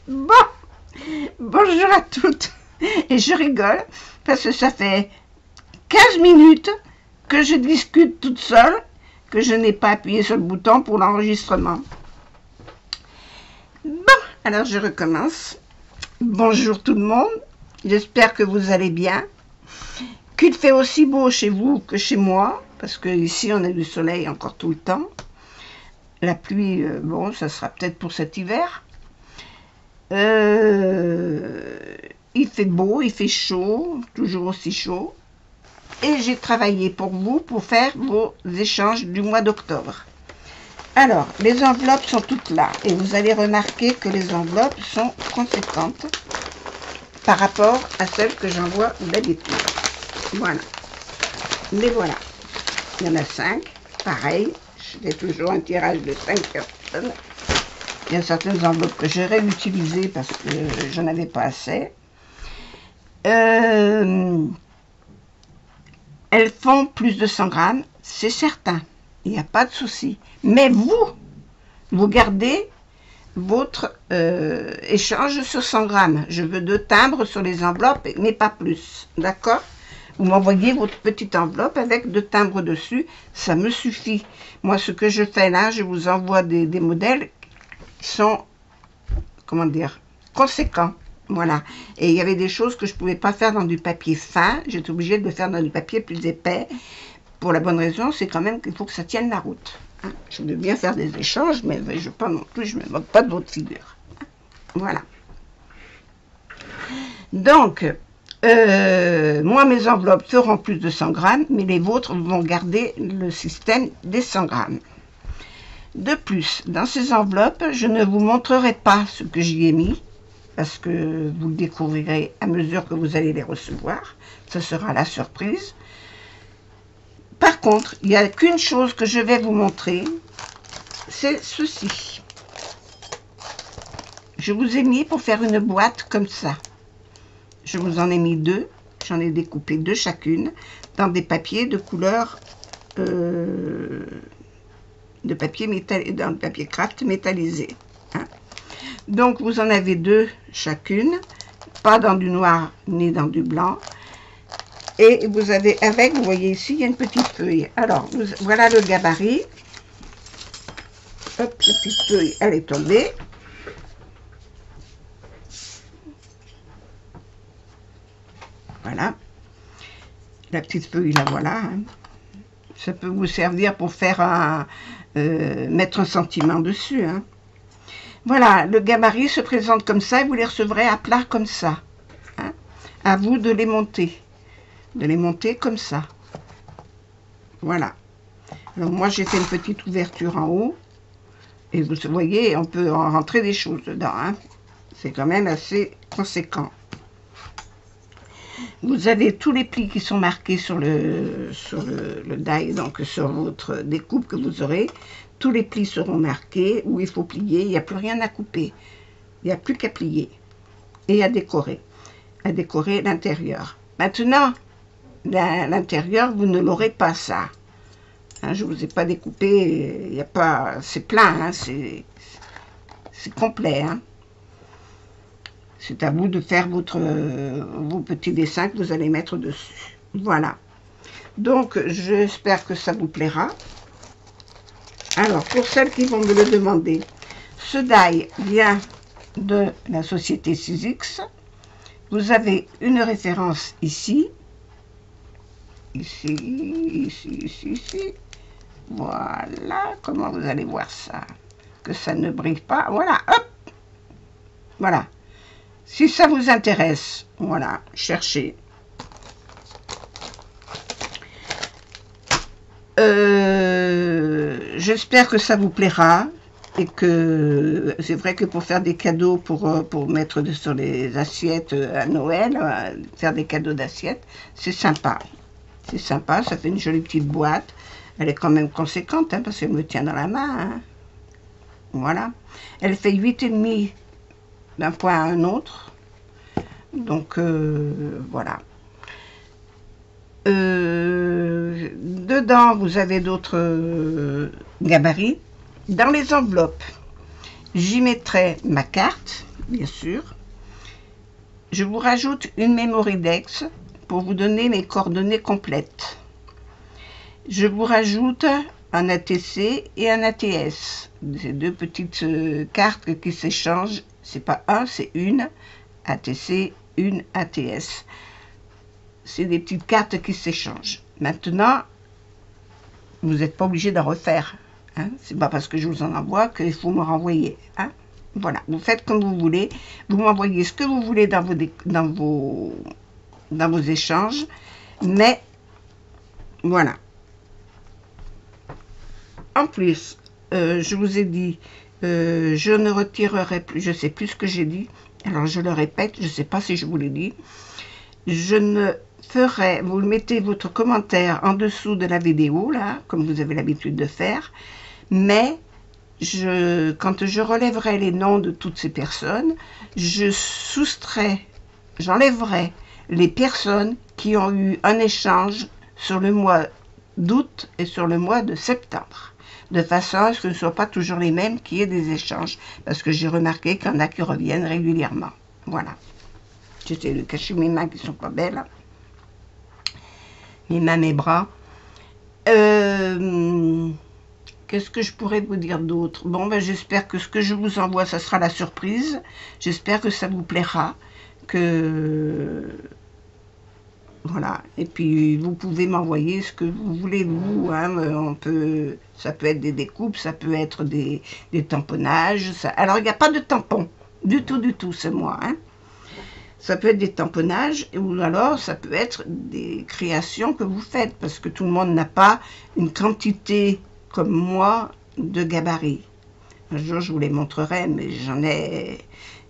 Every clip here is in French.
Bon, bonjour à toutes. Et je rigole parce que ça fait 15 minutes que je discute toute seule, que je n'ai pas appuyé sur le bouton pour l'enregistrement. Bon, alors je recommence. Bonjour tout le monde. J'espère que vous allez bien. Qu'il fait aussi beau chez vous que chez moi, parce que ici on a du soleil encore tout le temps. La pluie, bon, ça sera peut-être pour cet hiver. Il fait beau, il fait chaud, toujours aussi chaud. Et j'ai travaillé pour vous pour faire vos échanges du mois d'octobre. Alors, les enveloppes sont toutes là. Et vous allez remarquer que les enveloppes sont conséquentes par rapport à celles que j'envoie d'habitude. Voilà. Les voilà. Il y en a 5. Pareil. Je fais toujours un tirage de 5 personnes. Il y a certaines enveloppes que j'ai réutilisées parce que j'en avais pas assez. Elles font plus de 100 grammes, c'est certain. Il n'y a pas de souci. Mais vous gardez votre échange sur 100 grammes. Je veux 2 timbres sur les enveloppes, mais pas plus. D'accord? Vous m'envoyez votre petite enveloppe avec 2 timbres dessus. Ça me suffit. Moi, ce que je fais là, je vous envoie des modèles qui sont, comment dire, conséquents. Voilà. Et il y avait des choses que je ne pouvais pas faire dans du papier fin. J'étais obligée de le faire dans du papier plus épais. Pour la bonne raison, c'est quand même qu'il faut que ça tienne la route. Je veux bien faire des échanges, mais je pas non plus, je ne me moque pas de votre figure. Voilà. Donc, moi, mes enveloppes feront plus de 100 grammes, mais les vôtres vont garder le système des 100 grammes. De plus, dans ces enveloppes, je ne vous montrerai pas ce que j'y ai mis, parce que vous le découvrirez à mesure que vous allez les recevoir. Ce sera la surprise. Par contre, il n'y a qu'une chose que je vais vous montrer, c'est ceci. Je vous ai mis pour faire une boîte comme ça. Je vous en ai mis 2, j'en ai découpé 2 chacune, dans des papiers de couleur, de papier dans le papier craft métallisé. Hein. Donc, vous en avez 2 chacune, pas dans du noir ni dans du blanc. Et vous avez avec, vous voyez ici, il y a une petite feuille. Alors, voilà le gabarit. Hop, la petite feuille, elle est tombée. Voilà. La petite feuille, la voilà. Hein. Ça peut vous servir pour faire mettre un sentiment dessus. Hein. Voilà, le gabarit se présente comme ça et vous les recevrez à plat comme ça. Hein. À vous de les monter. De les monter comme ça. Voilà. Alors moi j'ai fait une petite ouverture en haut. Et vous voyez, on peut en rentrer des choses dedans. Hein. C'est quand même assez conséquent. Vous avez tous les plis qui sont marqués sur le die, donc sur votre découpe que vous aurez. Tous les plis seront marqués où il faut plier. Il n'y a plus rien à couper. Il n'y a plus qu'à plier. Et à décorer. À décorer l'intérieur. Maintenant, l'intérieur, vous ne l'aurez pas ça. Hein, je ne vous ai pas découpé. Il y a pas, c'est plein. Hein, c'est complet. Hein. C'est à vous de faire vos petits dessins que vous allez mettre dessus. Voilà. Donc, j'espère que ça vous plaira. Alors, pour celles qui vont me le demander, ce die vient de la société 6X. Vous avez une référence ici. Ici, ici, ici, ici. Voilà. Comment vous allez voir ça? Que ça ne brille pas. Voilà. Hop. Voilà. Si ça vous intéresse, voilà, cherchez. J'espère que ça vous plaira et que c'est vrai que pour faire des cadeaux, pour mettre sur les assiettes à Noël, faire des cadeaux d'assiettes, c'est sympa. C'est sympa, ça fait une jolie petite boîte. Elle est quand même conséquente, hein, parce qu'elle me tient dans la main. Hein. Voilà. Elle fait 8,5 d'un point à un autre. Donc, voilà. Dedans, vous avez d'autres gabarits. Dans les enveloppes, j'y mettrai ma carte bien sûr. Je vous rajoute une Mémoridex pour vous donner mes coordonnées complètes. Je vous rajoute un ATC et un ATS. Ces deux petites cartes qui s'échangent. C'est pas un, c'est une ATC, une ATS. C'est des petites cartes qui s'échangent. Maintenant, vous n'êtes pas obligé d'en refaire. Hein. C'est pas parce que je vous en envoie qu'il faut me renvoyer. Hein. Voilà, vous faites comme vous voulez. Vous m'envoyez ce que vous voulez dans vos échanges. Mais, voilà. En plus, je vous ai dit, je ne retirerai plus, je ne sais plus ce que j'ai dit. Alors, je le répète, je ne sais pas si je vous l'ai dit. Je ne ferai, vous mettez votre commentaire en dessous de la vidéo, là, comme vous avez l'habitude de faire. Mais, quand je relèverai les noms de toutes ces personnes, je j'enlèverai les personnes qui ont eu un échange sur le mois d'août et sur le mois de septembre. De façon à ce que ce ne soient pas toujours les mêmes qui aient des échanges. Parce que j'ai remarqué qu'il y en a qui reviennent régulièrement. Voilà. J'essaie de cacher mes mains qui ne sont pas belles. Mes mains, mes bras. Qu'est-ce que je pourrais vous dire d'autre? Bon, ben, j'espère que ce que je vous envoie, ça sera la surprise. J'espère que ça vous plaira. Voilà, et puis vous pouvez m'envoyer ce que vous voulez, vous, hein. Ça peut être des découpes, ça peut être des tamponnages. Alors, il n'y a pas de tampon, du tout, c'est moi. Hein. Ça peut être des tamponnages, ou alors ça peut être des créations que vous faites, parce que tout le monde n'a pas une quantité comme moi de gabarit. Un jour, je vous les montrerai, mais j'en ai...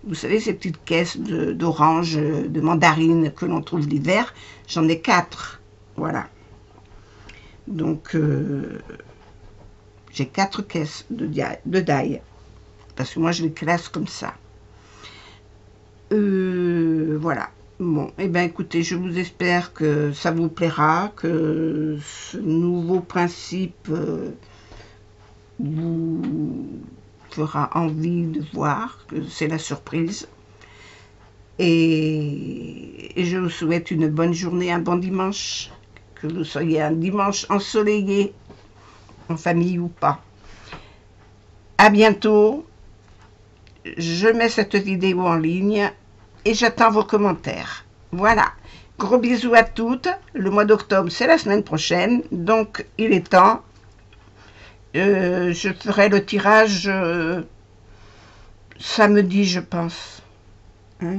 Vous savez, ces petites caisses d'orange, de mandarine que l'on trouve l'hiver, j'en ai 4. Voilà. Donc, j'ai 4 caisses de die. Parce que moi, je les classe comme ça. Voilà. Bon, et bien écoutez, je vous espère que ça vous plaira, que ce nouveau principe vous fera envie de voir, que c'est la surprise. Et je vous souhaite une bonne journée, un bon dimanche, que vous soyez un dimanche ensoleillé, en famille ou pas. À bientôt. Je mets cette vidéo en ligne et j'attends vos commentaires. Voilà. Gros bisous à toutes. Le mois d'octobre, c'est la semaine prochaine, donc il est temps. Je ferai le tirage samedi, je pense. Hein,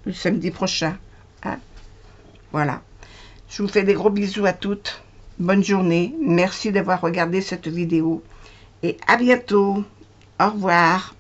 le samedi prochain. Hein, voilà. Je vous fais des gros bisous à toutes. Bonne journée. Merci d'avoir regardé cette vidéo. Et à bientôt. Au revoir.